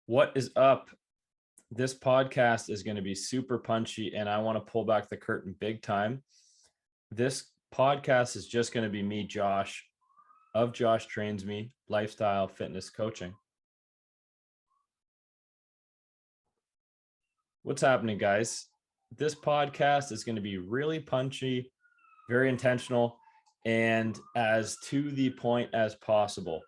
What is up? This podcast is going to be super punchy, and I want to pull back the curtain big time. This podcast is just going to be me, Josh, of Joshtrainsme Lifestyle Fitness Coaching. What's happening, guys? This podcast is going to be really punchy, very intentional, and as to the point as possible.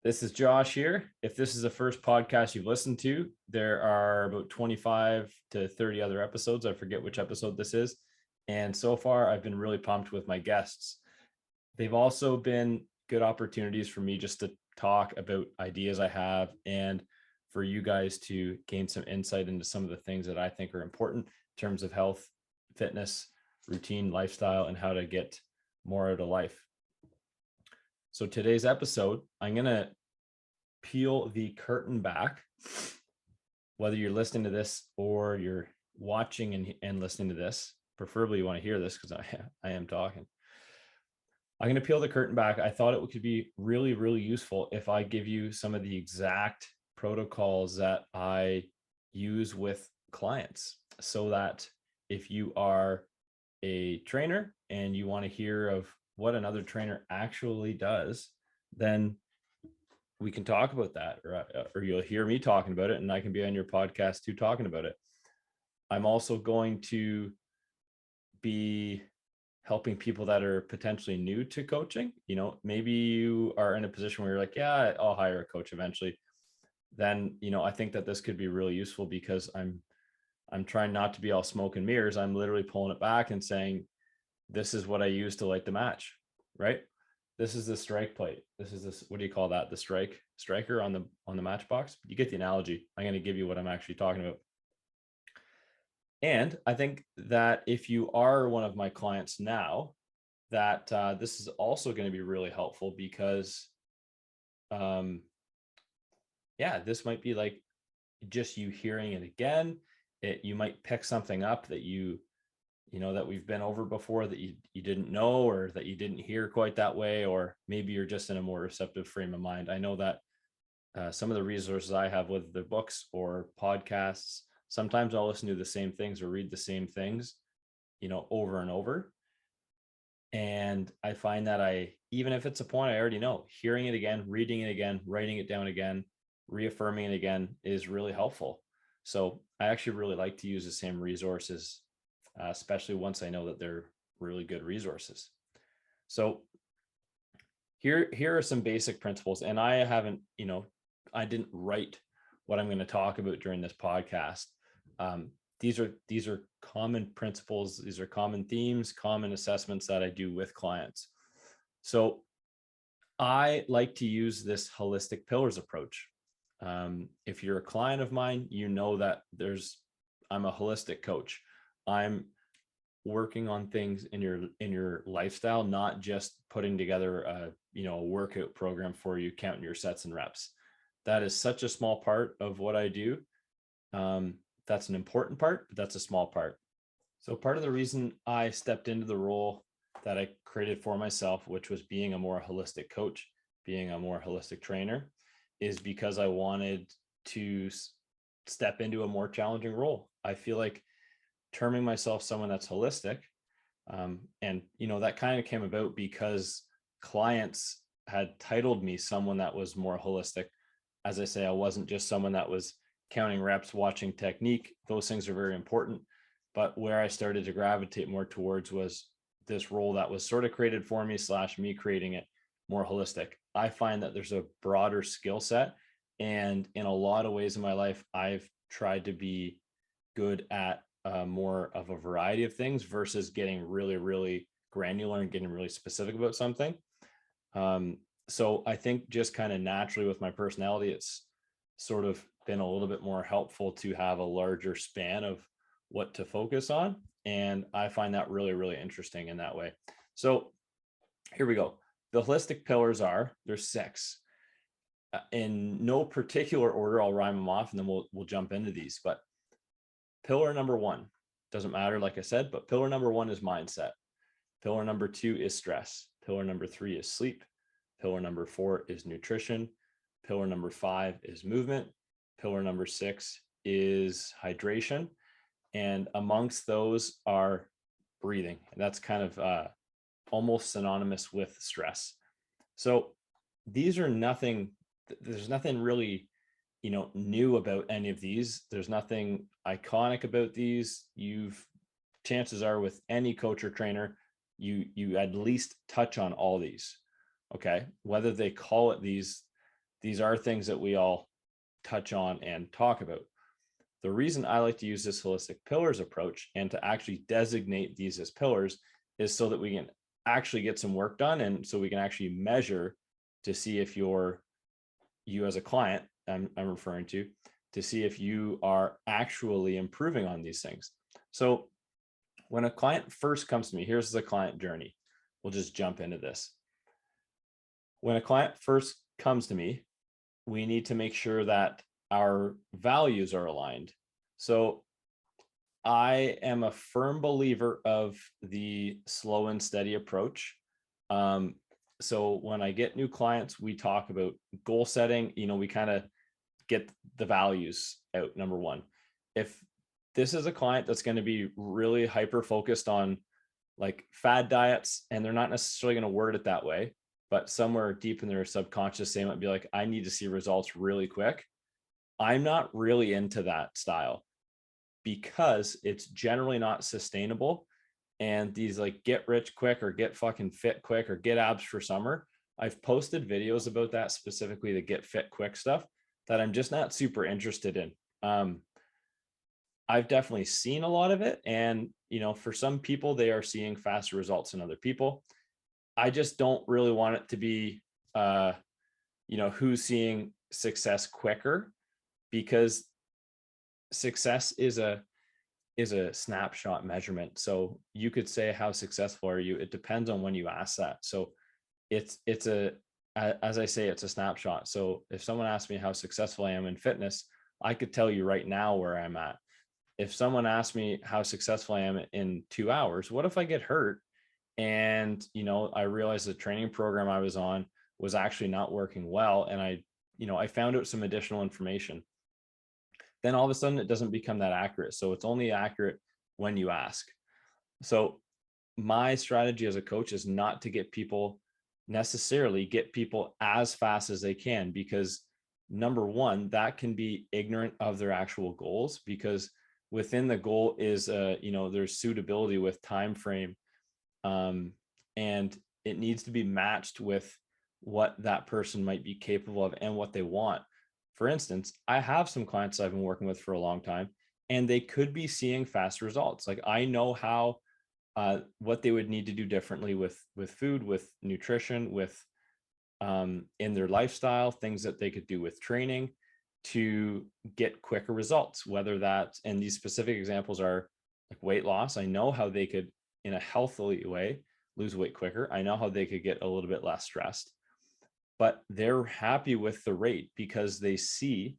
This is Josh here. If this is the first podcast you've listened to, there are about 25 to 30 other episodes. I forget which episode this is. And so far, I've been really pumped with my guests. They've also been good opportunities for me just to talk about ideas I have and for you guys to gain some insight into some of the things that I think are important in terms of health, fitness, routine, lifestyle, and how to get more out of life. So today's episode, I'm going to peel the curtain back, whether you're listening to this or you're watching and listening to this. Preferably you want to hear this because I am talking. I'm going to peel the curtain back. I thought it could be really, really useful if I give you some of the exact protocols that I use with clients, so that if you are a trainer and you want to hear of what another trainer actually does, then we can talk about that, or you'll hear me talking about it and I can be on your podcast too talking about it. I'm also going to be helping people that are potentially new to coaching. Maybe you are in a position where you're like, yeah, I'll hire a coach eventually. Then, I think that this could be really useful because I'm trying not to be all smoke and mirrors. I'm literally pulling it back and saying, this is what I use to light the match, right? This is the strike plate. This is this, what do you call that? The striker on the matchbox. You get the analogy. I'm going to give you what I'm actually talking about. And I think that if you are one of my clients now, that this is also going to be really helpful because, this might be like just you hearing it again. You might pick something up that that we've been over before that you didn't know, or that you didn't hear quite that way, or maybe you're just in a more receptive frame of mind. I know that some of the resources I have, with the books or podcasts, sometimes I'll listen to the same things or read the same things, over and over. And I find that even if it's a point I already know, hearing it again, reading it again, writing it down again, reaffirming it again is really helpful. So I actually really like to use the same resources, especially once I know that they're really good resources. So here are some basic principles. And I didn't write what I'm going to talk about during this podcast. These are common principles. These are common themes, common assessments that I do with clients. So I like to use this holistic pillars approach. If you're a client of mine, you know that I'm a holistic coach. I'm working on things in your lifestyle, not just putting together a workout program for you, counting your sets and reps. That is such a small part of what I do. That's an important part, but that's a small part. So part of the reason I stepped into the role that I created for myself, which was being a more holistic coach, being a more holistic trainer, is because I wanted to step into a more challenging role. I feel like terming myself someone that's holistic, and that kind of came about because clients had titled me someone that was more holistic. As I say, I wasn't just someone that was counting reps, watching technique. Those things are very important. But where I started to gravitate more towards was this role that was sort of created for me / me creating it more holistic. I find that there's a broader skill set. And in a lot of ways in my life, I've tried to be good at more of a variety of things versus getting really, really granular and getting really specific about something. So I think just kind of naturally with my personality, it's sort of been a little bit more helpful to have a larger span of what to focus on. And I find that really, really interesting in that way. So here we go. The holistic pillars there's 6. In no particular order, I'll rhyme them off and then we'll jump into these. But pillar number 1, doesn't matter, like I said, but pillar number 1 is mindset. Pillar number 2 is stress. Pillar number 3 is sleep. Pillar number 4 is nutrition. Pillar number 5 is movement. Pillar number 6 is hydration. And amongst those are breathing. And that's kind of almost synonymous with stress. So these are nothing, there's nothing really, new about any of these. There's nothing iconic about these. Chances are with any coach or trainer, you at least touch on all these. Okay. Whether they call it these are things that we all touch on and talk about. The reason I like to use this holistic pillars approach and to actually designate these as pillars is so that we can actually get some work done. And so we can actually measure to see if you as a client, I'm referring to see if you are actually improving on these things. So when a client first comes to me, here's the client journey. We'll just jump into this. When a client first comes to me, we need to make sure that our values are aligned. So I am a firm believer of the slow and steady approach. So when I get new clients, we talk about goal setting. We kind of get the values out. Number one, if this is a client that's going to be really hyper focused on like fad diets, and they're not necessarily going to word it that way, but somewhere deep in their subconscious, they might be like, I need to see results really quick. I'm not really into that style because it's generally not sustainable. And these like get rich quick or get fucking fit quick or get abs for summer, I've posted videos about that, specifically the get fit quick stuff, that I'm just not super interested in. I've definitely seen a lot of it. And, for some people, they are seeing faster results than other people. I just don't really want it to be, who's seeing success quicker, because success is a snapshot measurement. So you could say, how successful are you? It depends on when you ask that. So as I say, it's a snapshot. So if someone asks me how successful I am in fitness, I could tell you right now where I'm at. If someone asks me how successful I am in 2 hours, what if I get hurt and, I realized the training program I was on was actually not working well, and I found out some additional information, then all of a sudden it doesn't become that accurate. So it's only accurate when you ask. So my strategy as a coach is not to get people as fast as they can, because number one, that can be ignorant of their actual goals, because within the goal is there's suitability with time frame, and it needs to be matched with what that person might be capable of and what they want. For instance, I have some clients I've been working with for a long time, and they could be seeing fast results. Like, I know how what they would need to do differently with food, with nutrition, with in their lifestyle, things that they could do with training to get quicker results. Whether that's, and these specific examples are like weight loss. I know how they could, in a healthy way, lose weight quicker. I know how they could get a little bit less stressed, but they're happy with the rate because they see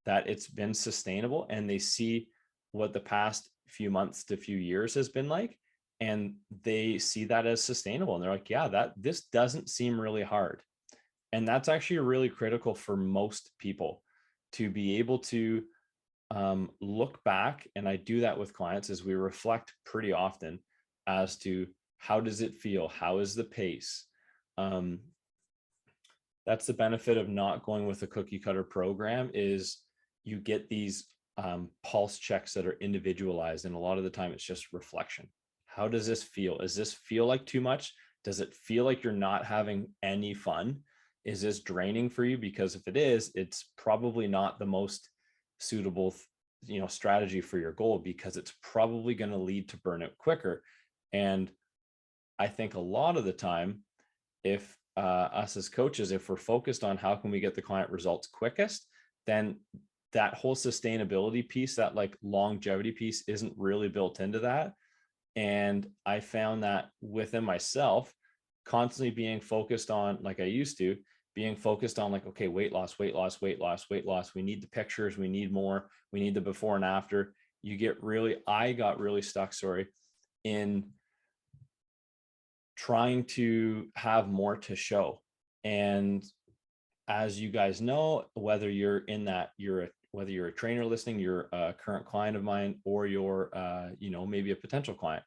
that it's been sustainable, and they see what the past few months to few years has been like, and they see that as sustainable. And they're like, yeah, this doesn't seem really hard. And that's actually really critical for most people, to be able to look back. And I do that with clients, as we reflect pretty often as to, how does it feel? How is the pace? That's the benefit of not going with a cookie cutter program, is you get these pulse checks that are individualized. And a lot of the time it's just reflection. How does this feel? Does this feel like too much? Does it feel like you're not having any fun? Is this draining for you? Because if it is, it's probably not the most suitable, strategy for your goal, because it's probably going to lead to burnout quicker. And I think a lot of the time, if us as coaches, if we're focused on how can we get the client results quickest, then that whole sustainability piece, that like longevity piece, isn't really built into that. And I found that within myself, constantly being focused on, like I used to, being focused on like, okay, weight loss, weight loss, weight loss, weight loss. We need the pictures. We need more. We need the before and after. I got really stuck, in trying to have more to show. And as you guys know, whether you're in that, whether you're a trainer listening, you're a current client of mine, or you're, maybe a potential client,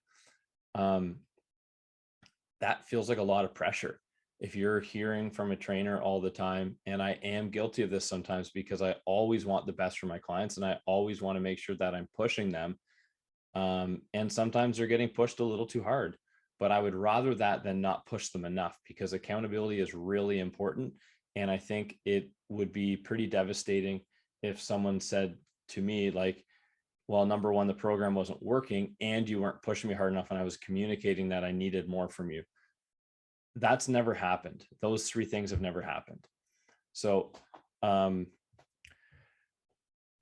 that feels like a lot of pressure. If you're hearing from a trainer all the time, and I am guilty of this sometimes because I always want the best for my clients and I always want to make sure that I'm pushing them. And sometimes they're getting pushed a little too hard, but I would rather that than not push them enough, because accountability is really important. And I think it would be pretty devastating if someone said to me, like, well, number one, the program wasn't working and you weren't pushing me hard enough and I was communicating that I needed more from you. That's never happened. Those three things have never happened. So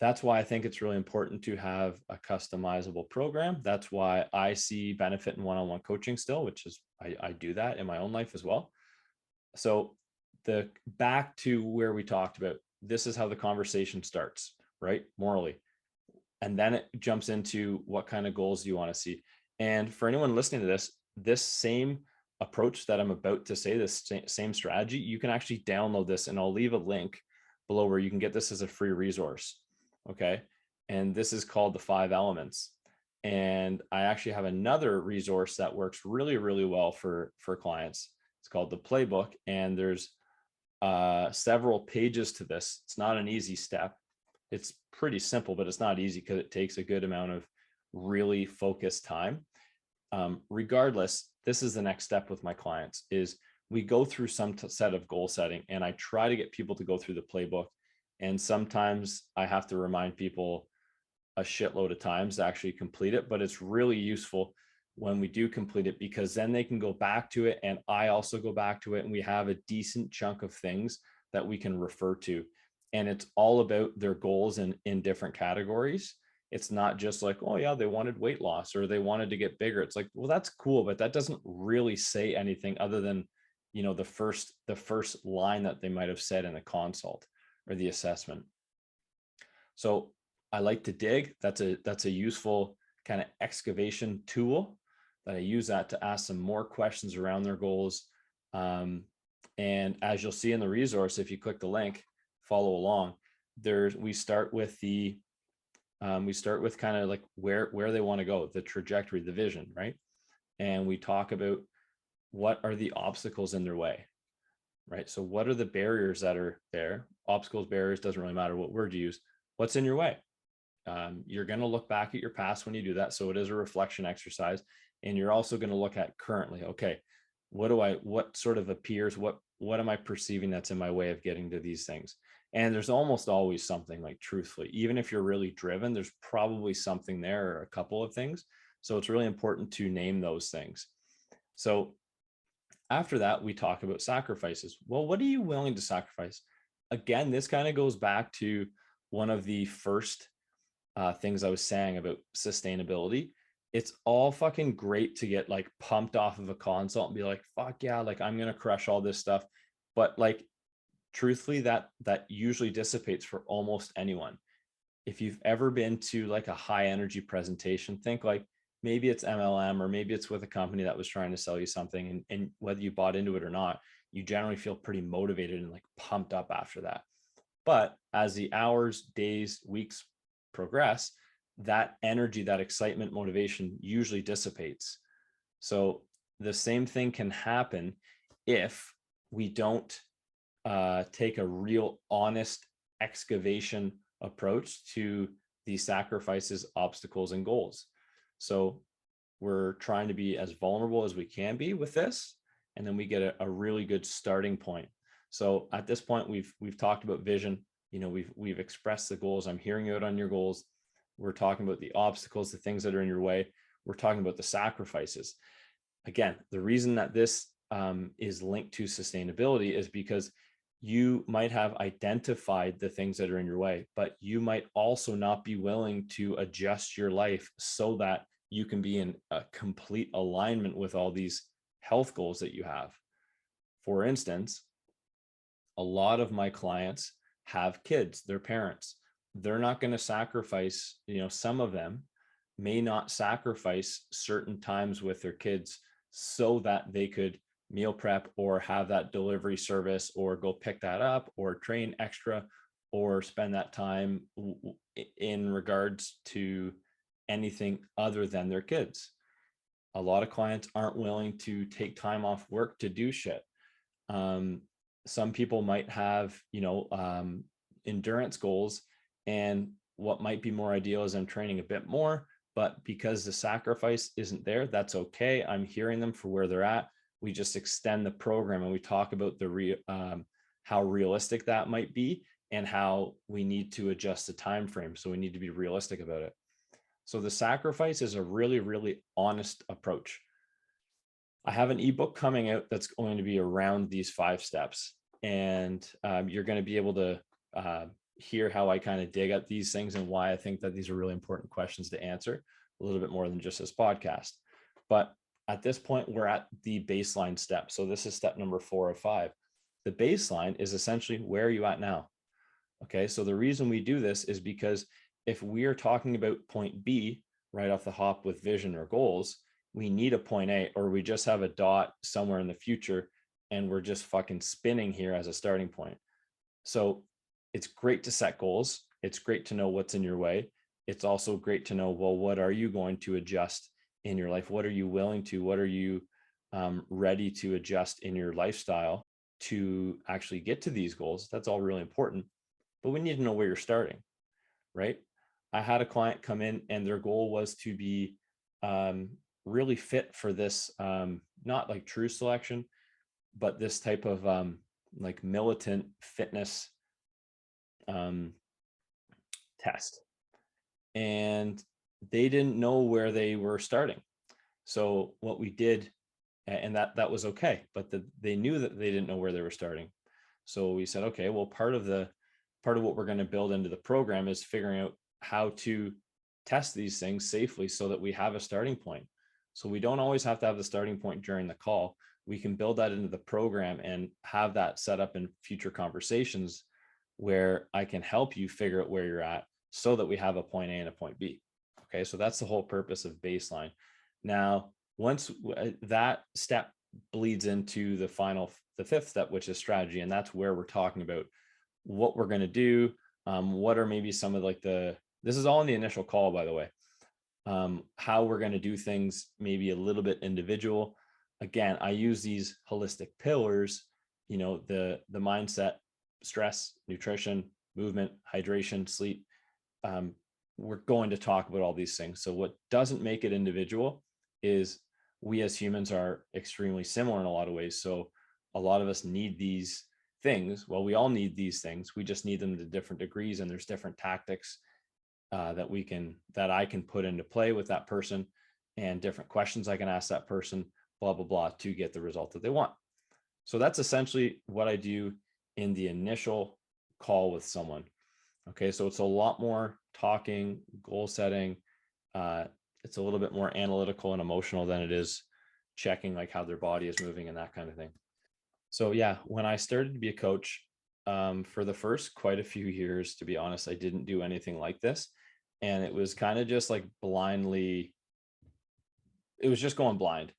that's why I think it's really important to have a customizable program. That's why I see benefit in one-on-one coaching still, which is, I do that in my own life as well. So back to where we talked about, this is how the conversation starts, right? Morally. And then it jumps into what kind of goals do you want to see? And for anyone listening to this same approach that I'm about to say, this same strategy, you can actually download this, and I'll leave a link below where you can get this as a free resource. Okay. And this is called the 5 elements. And I actually have another resource that works really, really well for clients. It's called the playbook. And there's several pages to this. It's not an easy step. It's pretty simple, but it's not easy because it takes a good amount of really focused time. Regardless, this is the next step with my clients, is we go through some set of goal setting, and I try to get people to go through the playbook. And sometimes I have to remind people a shitload of times to actually complete it, but it's really useful when we do complete it, because then they can go back to it. And I also go back to it, and we have a decent chunk of things that we can refer to. And it's all about their goals in different categories. It's not just like, oh yeah, they wanted weight loss or they wanted to get bigger. It's like, well, that's cool, but that doesn't really say anything other than, the first line that they might have said in a consult or the assessment. So I like to dig. That's a useful kind of excavation tool that I use that to ask some more questions around their goals. And as you'll see in the resource, if you click the link, follow along, we start with kind of like where they want to go, the trajectory, the vision, right? And we talk about what are the obstacles in their way, right? So what are the barriers that are there? Obstacles, barriers, doesn't really matter what word you use. What's in your way? You're going to look back at your past when you do that. So it is a reflection exercise. And you're also going to look at currently, okay, what sort of appears, what am I perceiving that's in my way of getting to these things? And there's almost always something, like, truthfully, even if you're really driven, there's probably something there, or a couple of things. So it's really important to name those things. So after that, we talk about sacrifices. Well, what are you willing to sacrifice? Again, this kind of goes back to one of the first things I was saying about sustainability. It's all fucking great to get like pumped off of a consult and be like, fuck yeah, like I'm going to crush all this stuff. But like, truthfully, that usually dissipates for almost anyone. If you've ever been to like a high energy presentation, think like maybe it's MLM, or maybe it's with a company that was trying to sell you something, and whether you bought into it or not, you generally feel pretty motivated and like pumped up after that. But as the hours, days, weeks progress, that energy, that excitement, motivation usually dissipates. So the same thing can happen if we don't take a real honest excavation approach to these sacrifices, obstacles, and goals. So we're trying to be as vulnerable as we can be with this, and then we get a really good starting point. So at this point, we've talked about vision. We've expressed the goals. I'm hearing you out on your goals. We're talking about the obstacles, the things that are in your way. We're talking about the sacrifices. Again, the reason that this is linked to sustainability is because you might have identified the things that are in your way, but you might also not be willing to adjust your life so that you can be in a complete alignment with all these health goals that you have. For instance, a lot of my clients have kids, they're parents. They're not going to sacrifice, some of them may not sacrifice certain times with their kids so that they could meal prep or have that delivery service or go pick that up or train extra or spend that time in regards to anything other than their kids. A lot of clients aren't willing to take time off work to do shit. Some people might have, endurance goals, and what might be more ideal is I'm training a bit more, but because the sacrifice isn't there, that's okay. I'm hearing them for where they're at. We just extend the program and we talk about how realistic that might be and how we need to adjust the time frame. So we need to be realistic about it. So the sacrifice is a really, really honest approach. I have an ebook coming out that's going to be around these 5 steps, and you're going to be able to hear how I kind of dig at these things and why I think that these are really important questions to answer a little bit more than just this podcast. But at this point, we're at the baseline step. So this is step number 4 of 5. The baseline is essentially, where are you at now? Okay, so the reason we do this is because if we are talking about point B right off the hop with vision or goals, we need a point A, or we just have a dot somewhere in the future and we're just fucking spinning here as a starting point. So it's great to set goals. It's great to know what's in your way. It's also great to know, well, what are you going to adjust in your life? What are you willing to? What are you ready to adjust in your lifestyle to actually get to these goals? That's all really important. But we need to know where you're starting, right? I had a client come in and their goal was to be really fit for this, not like true selection, but this type of like militant fitness test. And they didn't know where they were starting. So what we did, and that was okay, but they knew that they didn't know where they were starting. So we said, okay, well, part of what we're going to build into the program is figuring out how to test these things safely so that we have a starting point. So we don't always have to have the starting point during the call. We can build that into the program and have that set up in future conversations where I can help you figure out where you're at so that we have a point A and a point B. Okay, so that's the whole purpose of baseline. Now, once that step bleeds into the 5th step, which is strategy, and that's where we're talking about what we're going to do. What are maybe some of like this is all in the initial call, by the way, how we're going to do things, maybe a little bit individual. Again, I use these holistic pillars, the mindset, stress, nutrition, movement, hydration, sleep. We're going to talk about all these things. So what doesn't make it individual is we as humans are extremely similar in a lot of ways. So a lot of us need these things. Well, we all need these things. We just need them to different degrees, and there's different tactics that I can put into play with that person, and different questions I can ask that person, blah, blah, blah, to get the result that they want. So that's essentially what I do in the initial call with someone. Okay, so it's a lot more talking, goal setting. It's a little bit more analytical and emotional than it is checking like how their body is moving and that kind of thing. So yeah, when I started to be a coach, for the first quite a few years, to be honest, I didn't do anything like this. And it was kind of just like blindly, it was just going blind,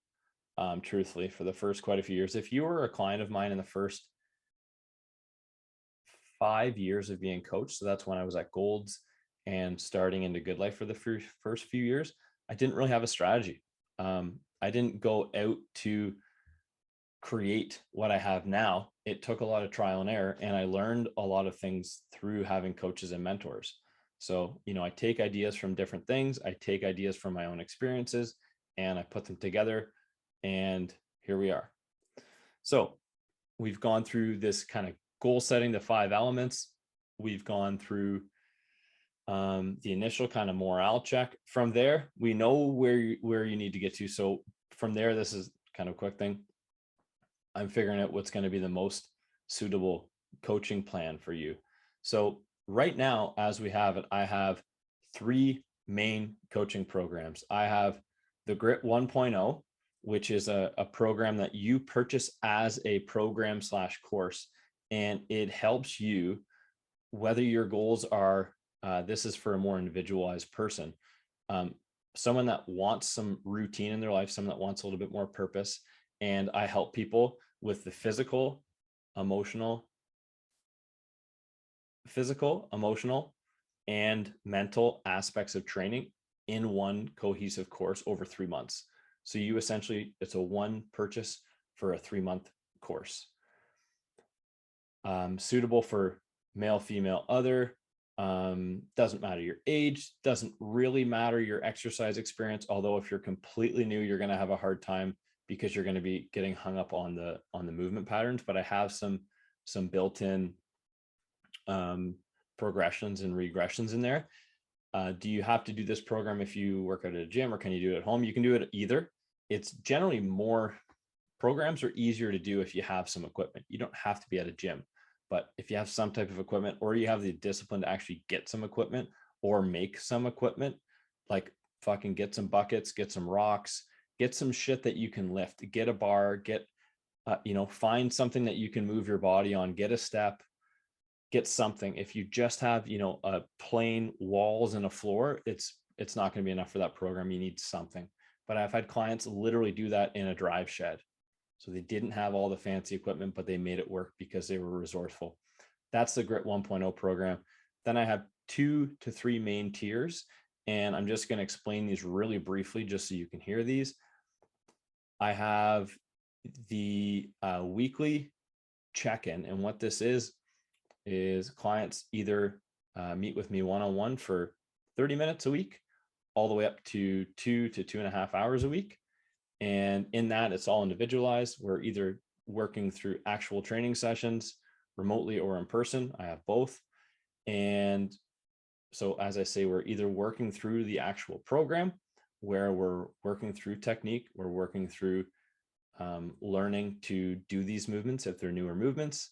truthfully, for the first quite a few years. If you were a client of mine in the first 5 years of being coached, so that's when I was at Gold's and starting into Good Life for the first few years, I didn't really have a strategy. I didn't go out to create what I have now. It took a lot of trial and error, and I learned a lot of things through having coaches and mentors. So, I take ideas from different things. I take ideas from my own experiences and I put them together, and here we are. So we've gone through this kind of goal setting, the 5 elements. We've gone through the initial kind of morale check. From there, we know where you need to get to. So from there, this is kind of a quick thing. I'm figuring out what's going to be the most suitable coaching plan for you. So right now, as we have it, I have 3 main coaching programs. I have the Grit 1.0, which is a program that you purchase as a program/course. And it helps you, whether your goals are, this is for a more individualized person, someone that wants some routine in their life, someone that wants a little bit more purpose, and I help people with the physical, emotional, and mental aspects of training in one cohesive course over 3 months. So you essentially, it's a one purchase for a 3-month course. Suitable for male, female, other. Doesn't matter your age, doesn't really matter your exercise experience. Although if you're completely new, you're going to have a hard time because you're going to be getting hung up on the movement patterns. But I have some built-in progressions and regressions in there. Do you have to do this program if you work at a gym, or can you do it at home? You can do it either. It's generally more, programs are easier to do if you have some equipment. You don't have to be at a gym, but if you have some type of equipment, or you have the discipline to actually get some equipment or make some equipment, like fucking get some buckets, get some rocks, get some shit that you can lift, get a bar, get, find something that you can move your body on, get a step, get something. If you just have, a plain walls and a floor, it's not going to be enough for that program. You need something. But I've had clients literally do that in a drive shed. So they didn't have all the fancy equipment, but they made it work because they were resourceful. That's the Grit 1.0 program. Then I have 2 to 3 main tiers, and I'm just going to explain these really briefly just so you can hear these. I have the weekly check-in, and what this is clients either meet with me one-on-one for 30 minutes a week, all the way up to 2 to 2.5 hours a week. And in that, it's all individualized. We're either working through actual training sessions remotely or in person. I have both. And so, as I say, we're either working through the actual program where we're working through technique, we're working through learning to do these movements if they're newer movements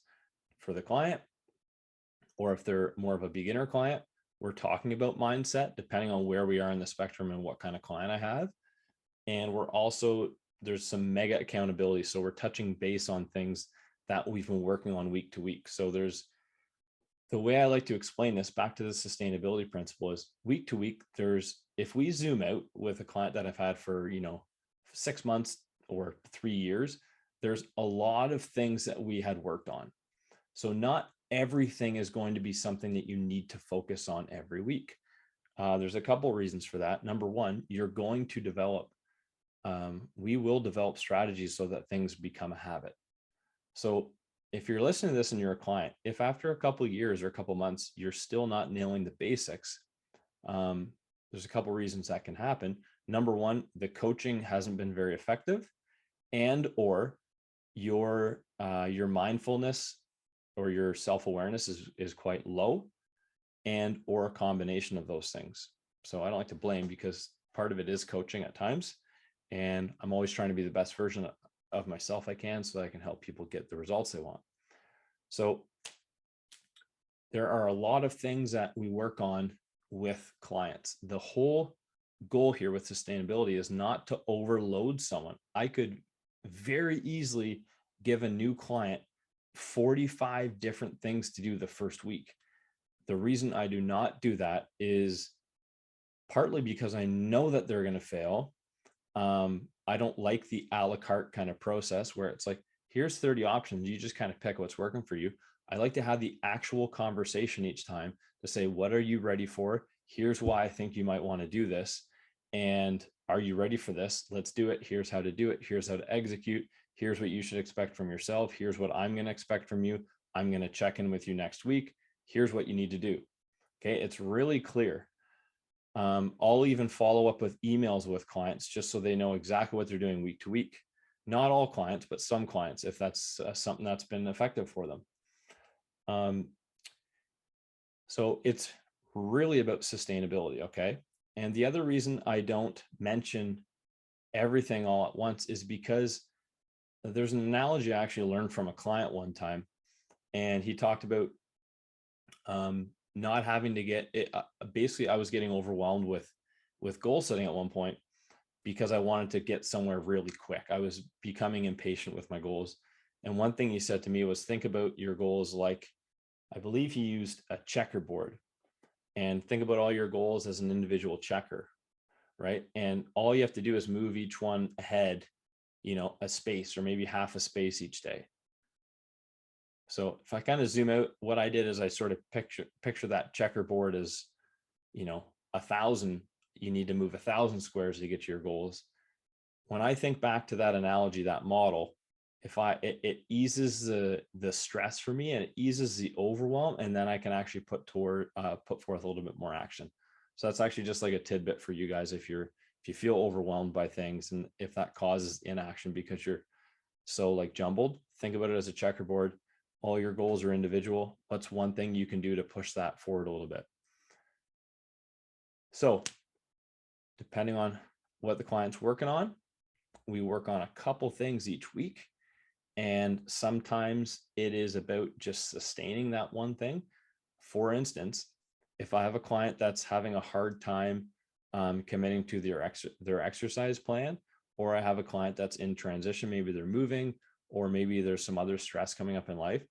for the client, or if they're more of a beginner client, we're talking about mindset depending on where we are in the spectrum and what kind of client I have. And we're also, there's some mega accountability. So we're touching base on things that we've been working on week to week. So there's, the way I like to explain this back to the sustainability principle is week to week, if we zoom out with a client that I've had for, 6 months or 3 years, there's a lot of things that we had worked on. So not everything is going to be something that you need to focus on every week. There's a couple reasons for that. Number one, you're going to develop, we will develop strategies so that things become a habit. So if you're listening to this and you're a client, if after a couple of years or a couple of months, you're still not nailing the basics, there's a couple of reasons that can happen. Number one, the coaching hasn't been very effective, and or your mindfulness or your self-awareness is quite low, and or a combination of those things. So I don't like to blame, because part of it is coaching at times, and I'm always trying to be the best version of myself I can so that I can help people get the results they want. So there are a lot of things that we work on with clients. The whole goal here with sustainability is not to overload someone. I could very easily give a new client 45 different things to do the first week. The reason I do not do that is partly because I know that they're going to fail. I don't like the a la carte kind of process where it's like, here's 30 options. You just kind of pick what's working for you. I like to have the actual conversation each time to say, what are you ready for? Here's why I think you might want to do this. And are you ready for this? Let's do it. Here's how to do it. Here's how to execute. Here's what you should expect from yourself. Here's what I'm going to expect from you. I'm going to check in with you next week. Here's what you need to do. Okay. It's really clear. I'll even follow up with emails with clients just so they know exactly what they're doing week to week. Not all clients, but some clients, if that's something that's been effective for them. So it's really about sustainability. Okay. And the other reason I don't mention everything all at once is because there's an analogy I actually learned from a client one time, and he talked about not having to get it. Basically, I was getting overwhelmed with goal setting at one point because I wanted to get somewhere really quick. I was becoming impatient with my goals. And one thing he said to me was, think about your goals like, I believe he used a checkerboard, and think about all your goals as an individual checker, right? And all you have to do is move each one ahead a space or maybe half a space each day. So if I kind of zoom out, what I did is I sort of picture that checkerboard as, 1,000, you need to move 1,000 squares to get to your goals. When I think back to that analogy, that model, it eases the stress for me and it eases the overwhelm, and then I can actually put forth a little bit more action. So that's actually just like a tidbit for you guys. If you feel overwhelmed by things, and if that causes inaction because you're so like jumbled, think about it as a checkerboard. All your goals are individual. What's one thing you can do to push that forward a little bit? So depending on what the client's working on, we work on a couple things each week. And sometimes it is about just sustaining that one thing. For instance, if I have a client that's having a hard time committing to their exercise plan, or I have a client that's in transition, maybe they're moving, or maybe there's some other stress coming up in life,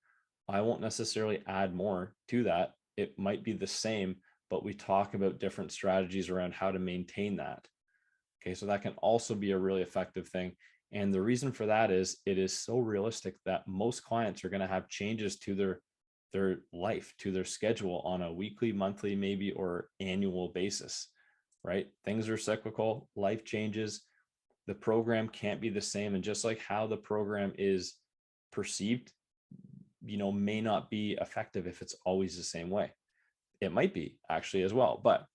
I won't necessarily add more to that. It might be the same, but we talk about different strategies around how to maintain that. Okay, so that can also be a really effective thing. And the reason for that is it is so realistic that most clients are going to have changes to their life, to their schedule on a weekly, monthly, maybe, or annual basis, right? Things are cyclical, life changes. The program can't be the same. And just like how the program is perceived, may not be effective if it's always the same way. It might be actually as well, but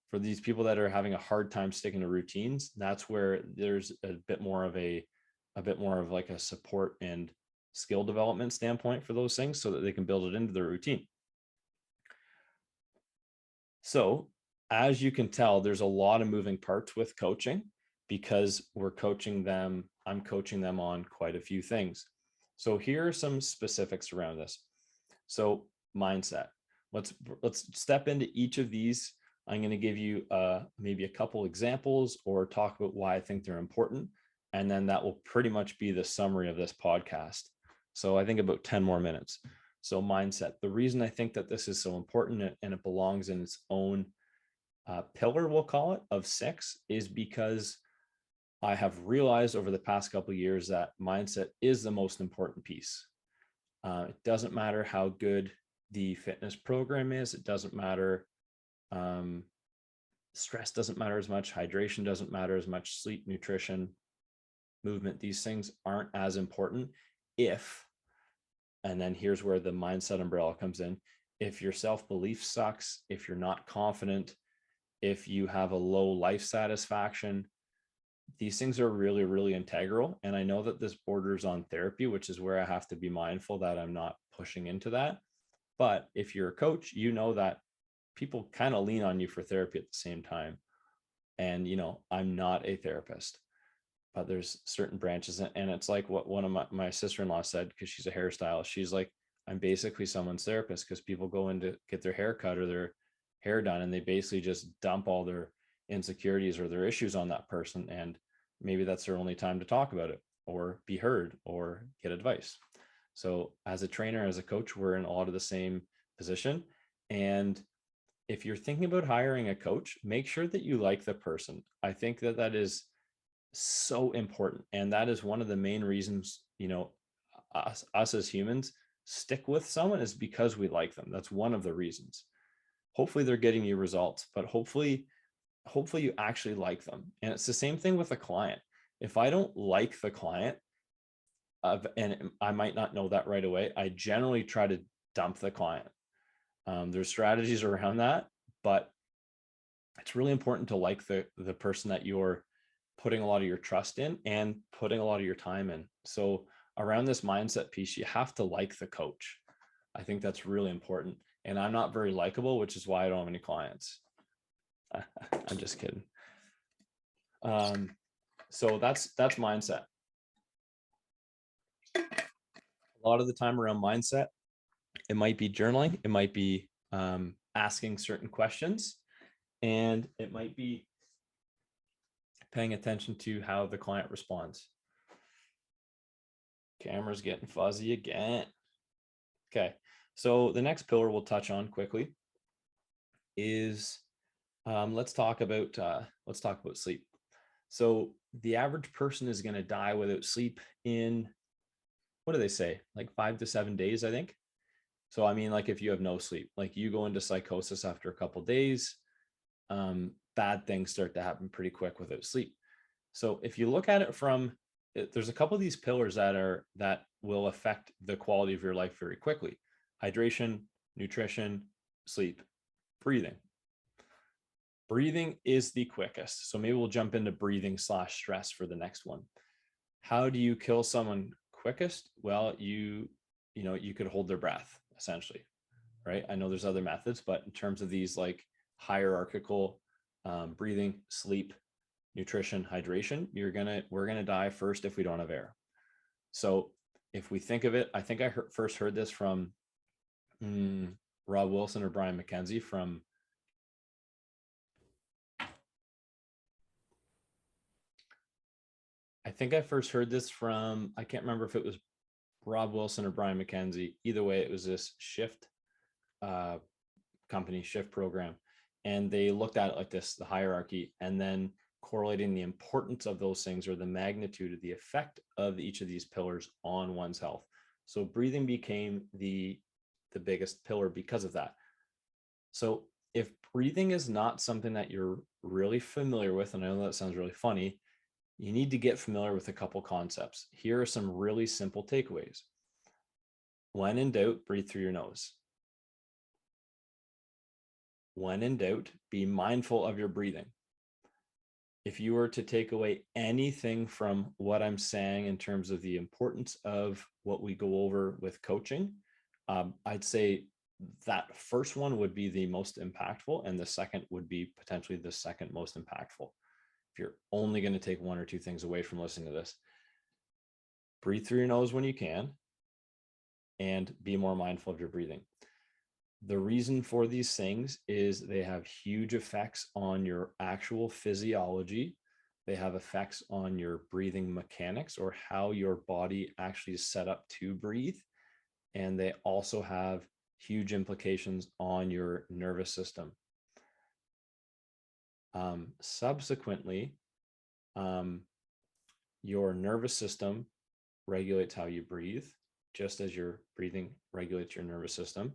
for these people that are having a hard time sticking to routines, that's where there's a bit more of like a support and skill development standpoint for those things so that they can build it into their routine. So as you can tell, there's a lot of moving parts with coaching because I'm coaching them on quite a few things. So here are some specifics around this. So mindset. Let's step into each of these. I'm going to give you maybe a couple examples or talk about why I think they're important. And then that will pretty much be the summary of this podcast. So I think about 10 more minutes. So mindset. The reason I think that this is so important and it belongs in its own pillar, we'll call it, of 6, is because I have realized over the past couple of years that mindset is the most important piece. It doesn't matter how good the fitness program is. It doesn't matter. Stress doesn't matter as much. Hydration doesn't matter as much. Sleep, nutrition, movement, these things aren't as important if, and then here's where the mindset umbrella comes in. If your self-belief sucks, if you're not confident, if you have a low life satisfaction, these things are really, really integral. And I know that this borders on therapy, which is where I have to be mindful that I'm not pushing into that. But if you're a coach, you know that people kind of lean on you for therapy at the same time. And, I'm not a therapist, but there's certain branches. And it's like what one of my sister-in-law said, because she's a hairstylist. She's like, I'm basically someone's therapist because people go in to get their hair cut or their hair done, and they basically just dump all their insecurities or their issues on that person. And maybe that's their only time to talk about it or be heard or get advice. So as a trainer, as a coach, we're in a lot of the same position. And if you're thinking about hiring a coach, make sure that you like the person. I think that that is so important. And that is one of the main reasons, us as humans stick with someone, is because we like them. That's one of the reasons. Hopefully they're getting you results, but hopefully you actually like them. And it's the same thing with a client. If I don't like the client, and I might not know that right away, I generally try to dump the client. There's strategies around that, but it's really important to like the person that you're putting a lot of your trust in and putting a lot of your time in. So around this mindset piece, you have to like the coach. I think that's really important. And I'm not very likable, which is why I don't have any clients. I'm just kidding. So that's mindset. A lot of the time around mindset, it might be journaling, it might be asking certain questions, and it might be paying attention to how the client responds. Camera's getting fuzzy again. Okay, so the next pillar we'll touch on quickly is let's talk about sleep. So the average person is going to die without sleep in, what do they say, like 5 to 7 days, I think. So I mean, like if you have no sleep, like you go into psychosis after a couple days, bad things start to happen pretty quick without sleep. So if you look at it from, there's a couple of these pillars that will affect the quality of your life very quickly: hydration, nutrition, sleep, breathing. Breathing is the quickest. So maybe we'll jump into breathing / stress for the next one. How do you kill someone quickest? Well, you could hold their breath essentially, right? I know there's other methods, but in terms of these like hierarchical, breathing, sleep, nutrition, hydration, we're gonna die first if we don't have air. So if we think of it, I think I first heard this from Rob Wilson or Brian McKenzie from, I think I first heard this from, I can't remember if it was Rob Wilson or Brian McKenzie. Either way, it was this shift company, shift program. And they looked at it like this, the hierarchy, and then correlating the importance of those things or the magnitude of the effect of each of these pillars on one's health. So breathing became the biggest pillar because of that. So if breathing is not something that you're really familiar with, and I know that sounds really funny, you need to get familiar with a couple concepts. Here are some really simple takeaways. When in doubt, breathe through your nose. When in doubt, be mindful of your breathing. If you were to take away anything from what I'm saying in terms of the importance of what we go over with coaching, I'd say that first one would be the most impactful, and the second would be potentially the second most impactful. If you're only going to take one or two things away from listening to this, breathe through your nose when you can, and be more mindful of your breathing. The reason for these things is they have huge effects on your actual physiology. They have effects on your breathing mechanics, or how your body actually is set up to breathe. And they also have huge implications on your nervous system. Subsequently, your nervous system regulates how you breathe, just as your breathing regulates your nervous system.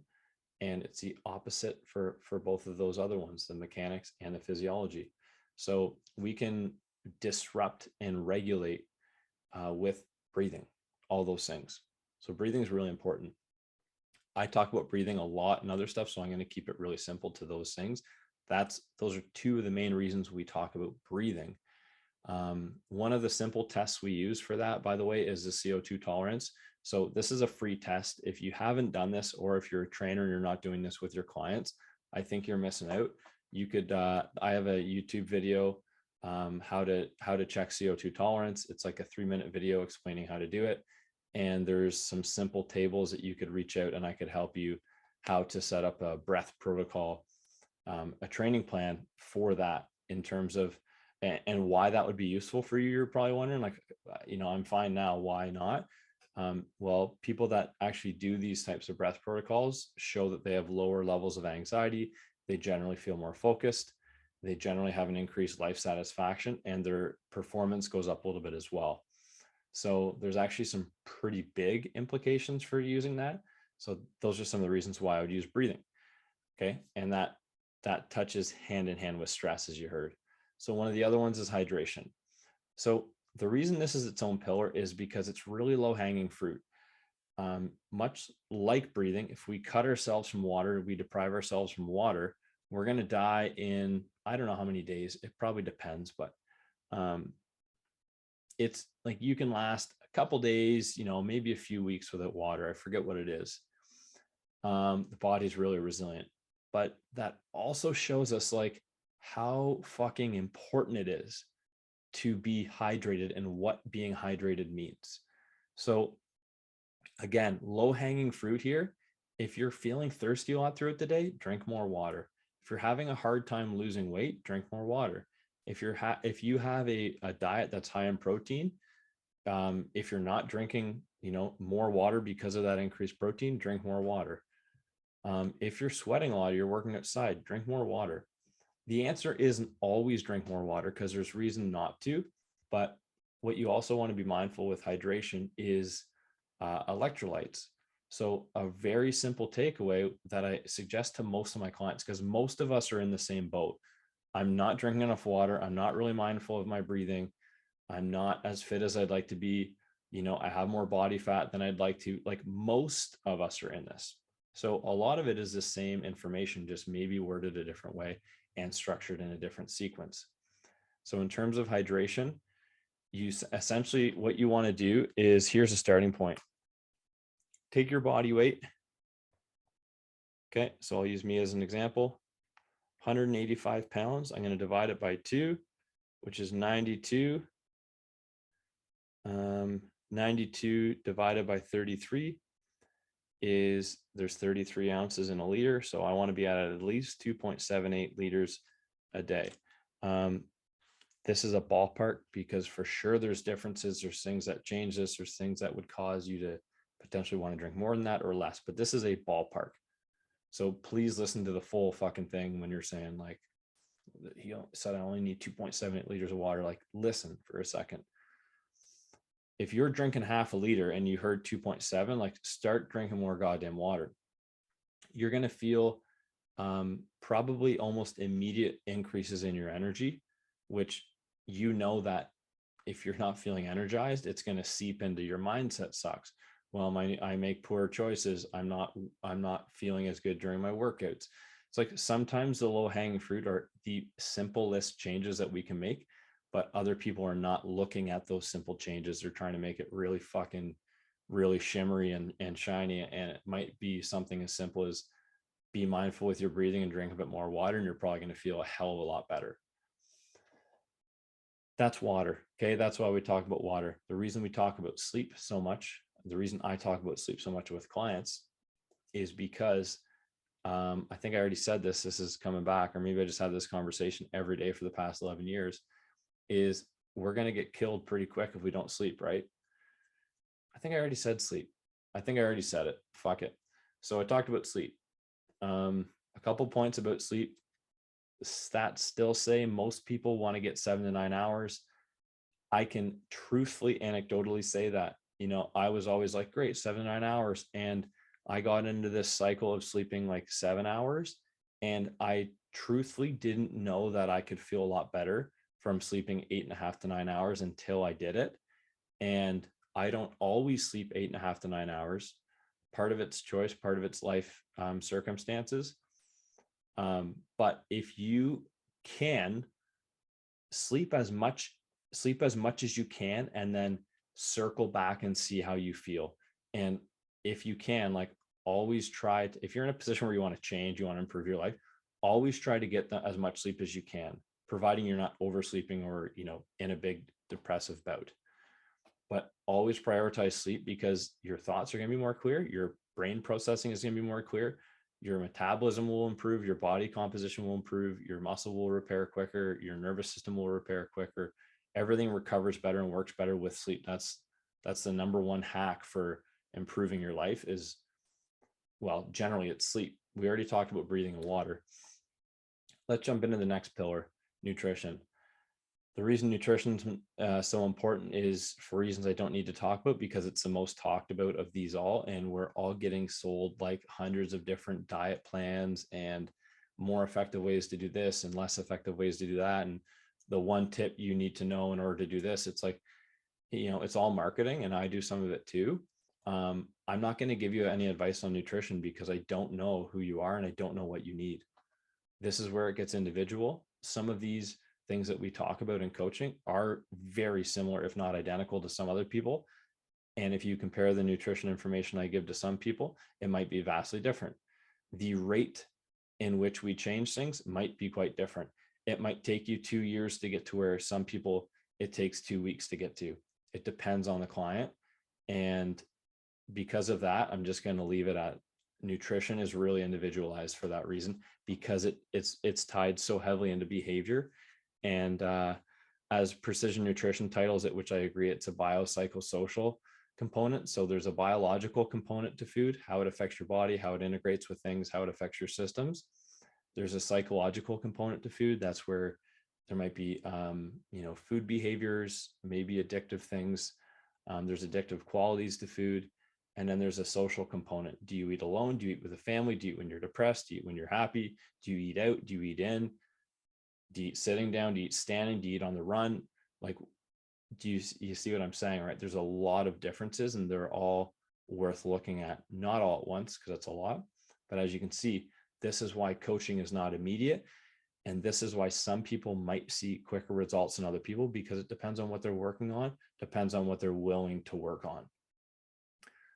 And it's the opposite for both of those other ones, the mechanics and the physiology. So we can disrupt and regulate with breathing, all those things. So breathing is really important. I talk about breathing a lot and other stuff, so I'm going to keep it really simple to those things. Those are two of the main reasons we talk about breathing. One of the simple tests we use for that, by the way, is the CO2 tolerance. So this is a free test. If you haven't done this, or if you're a trainer and you're not doing this with your clients, I think you're missing out. You could, I have a YouTube video, how to check CO2 tolerance. It's like a 3-minute video explaining how to do it. And there's some simple tables that you could reach out, and I could help you how to set up a breath protocol, a training plan for that, in terms of, and why that would be useful for you. You're probably wondering, like, I'm fine now, why not? Well, people that actually do these types of breath protocols show that they have lower levels of anxiety. They generally feel more focused. They generally have an increased life satisfaction, and their performance goes up a little bit as well. So there's actually some pretty big implications for using that. So those are some of the reasons why I would use breathing. Okay. And that touches hand in hand with stress, as you heard. So one of the other ones is hydration. So the reason this is its own pillar is because it's really low hanging fruit. Much like breathing, if we cut ourselves from water, we deprive ourselves from water, we're going to die in, I don't know how many days. It probably depends, but it's like you can last a couple days, maybe a few weeks without water. I forget what it is. The body's really resilient, but that also shows us like how fucking important it is to be hydrated and what being hydrated means. So again, low hanging fruit here. If you're feeling thirsty a lot throughout the day, drink more water. If you're having a hard time losing weight, drink more water. If you have a diet that's high in protein, if you're not drinking, more water because of that increased protein, drink more water. If you're sweating a lot, you're working outside, drink more water. The answer isn't always drink more water, because there's reason not to. But what you also want to be mindful with hydration is electrolytes. So a very simple takeaway that I suggest to most of my clients, because most of us are in the same boat. I'm not drinking enough water. I'm not really mindful of my breathing. I'm not as fit as I'd like to be. I have more body fat than I'd like to. Like most of us are in this. So a lot of it is the same information, just maybe worded a different way and structured in a different sequence. So in terms of hydration, you essentially, what you want to do is, here's a starting point. Take your body weight. Okay, so I'll use me as an example. 185 pounds. I'm going to divide it by 2, which is 92. 92 divided by 33 is, there's 33 ounces in a liter. So I want to be at least 2.78 liters a day. This is a ballpark because for sure there's differences. There's things that change this. There's things that would cause you to potentially want to drink more than that or less, but this is a ballpark. So please listen to the full fucking thing when you're saying like, he said I only need 2.78 liters of water. Like, listen for a second. If you're drinking half a liter and you heard 2.7, like, start drinking more goddamn water. You're going to feel probably almost immediate increases in your energy, which that if you're not feeling energized, it's going to seep into your mindset. Sucks. Well, I make poor choices. I'm not feeling as good during my workouts. It's like sometimes the low hanging fruit are the simplest changes that we can make, but other people are not looking at those simple changes. They're trying to make it really shimmery and shiny. And it might be something as simple as be mindful with your breathing and drink a bit more water, and you're probably going to feel a hell of a lot better. That's water. Okay. That's why we talk about water. The reason we talk about sleep so much, the reason I talk about sleep so much with clients is because I think I already said this is coming back, or maybe I just had this conversation every day for the past 11 years, is we're going to get killed pretty quick if we don't sleep, right? I think I already said sleep. I think I already said it. Fuck it. So I talked about sleep. A couple points about sleep. Stats still say most people want to get 7 to 9 hours. I can truthfully, anecdotally say that, I was always like, great, 7 to 9 hours. And I got into this cycle of sleeping like 7 hours. And I truthfully didn't know that I could feel a lot better from sleeping 8.5 to 9 hours until I did it. And I don't always sleep 8.5 to 9 hours. Part of it's choice, part of it's life circumstances. But if you can sleep as much as you can, and then circle back and see how you feel. And if you can, like, always try to, if you're in a position where you want to change, you want to improve your life, always try to get as much sleep as you can, providing you're not oversleeping or, in a big depressive bout. But always prioritize sleep, because your thoughts are going to be more clear. Your brain processing is going to be more clear. Your metabolism will improve. Your body composition will improve. Your muscle will repair quicker. Your nervous system will repair quicker. Everything recovers better and works better with sleep. That's the number one hack for improving your life is, well, generally it's sleep. We already talked about breathing and water. Let's jump into the next pillar, nutrition. The reason nutrition is so important is for reasons I don't need to talk about, because it's the most talked about of these all. And we're all getting sold like hundreds of different diet plans and more effective ways to do this and less effective ways to do that. And the one tip you need to know in order to do this, it's like, it's all marketing, and I do some of it too. I'm not going to give you any advice on nutrition because I don't know who you are and I don't know what you need. This is where it gets individual. Some of these things that we talk about in coaching are very similar, if not identical, to some other people. And if you compare the nutrition information I give to some people, it might be vastly different. The rate in which we change things might be quite different. It might take you 2 years to get to where some people it takes 2 weeks to get to. It depends on the client. And because of that, I'm just going to leave it at nutrition is really individualized for that reason, because it's tied so heavily into behavior. And as Precision Nutrition titles it, which I agree, it's a biopsychosocial component. So there's a biological component to food, how it affects your body, how it integrates with things, how it affects your systems. There's a psychological component to food. That's where There might be, food behaviors, maybe addictive things. There's addictive qualities to food. And then there's a social component. Do you eat alone? Do you eat with a family? Do you eat when you're depressed? Do you eat when you're happy? Do you eat out? Do you eat in? Do you eat sitting down? Do you eat standing? Do you eat on the run? Like, you see what I'm saying, right? There's a lot of differences, and they're all worth looking at, not all at once, because that's a lot. But as you can see, this is why coaching is not immediate. And this is why some people might see quicker results than other people, because it depends on what they're working on, depends on what they're willing to work on.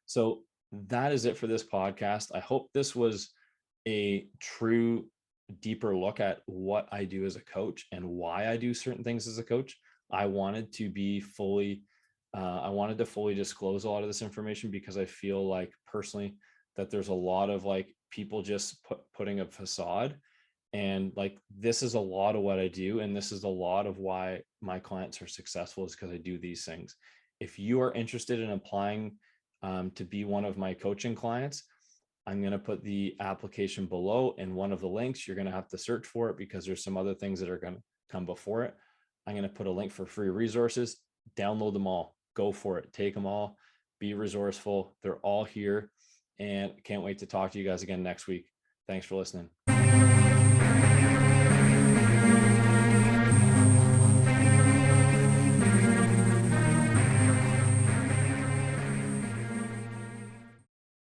So that is it for this podcast. I hope this was a true, deeper look at what I do as a coach and why I do certain things as a coach. I wanted to fully disclose a lot of this information, because I feel like personally that there's a lot of like people just putting a facade. And like, this is a lot of what I do. And this is a lot of why my clients are successful, is because I do these things. If you are interested in applying to be one of my coaching clients, I'm going to put the application below in one of the links. You're going to have to search for it, because there's some other things that are going to come before it. I'm going to put a link for free resources. Download them all. Go for it. Take them all. Be resourceful. They're all here. And can't wait to talk to you guys again next week. Thanks for listening.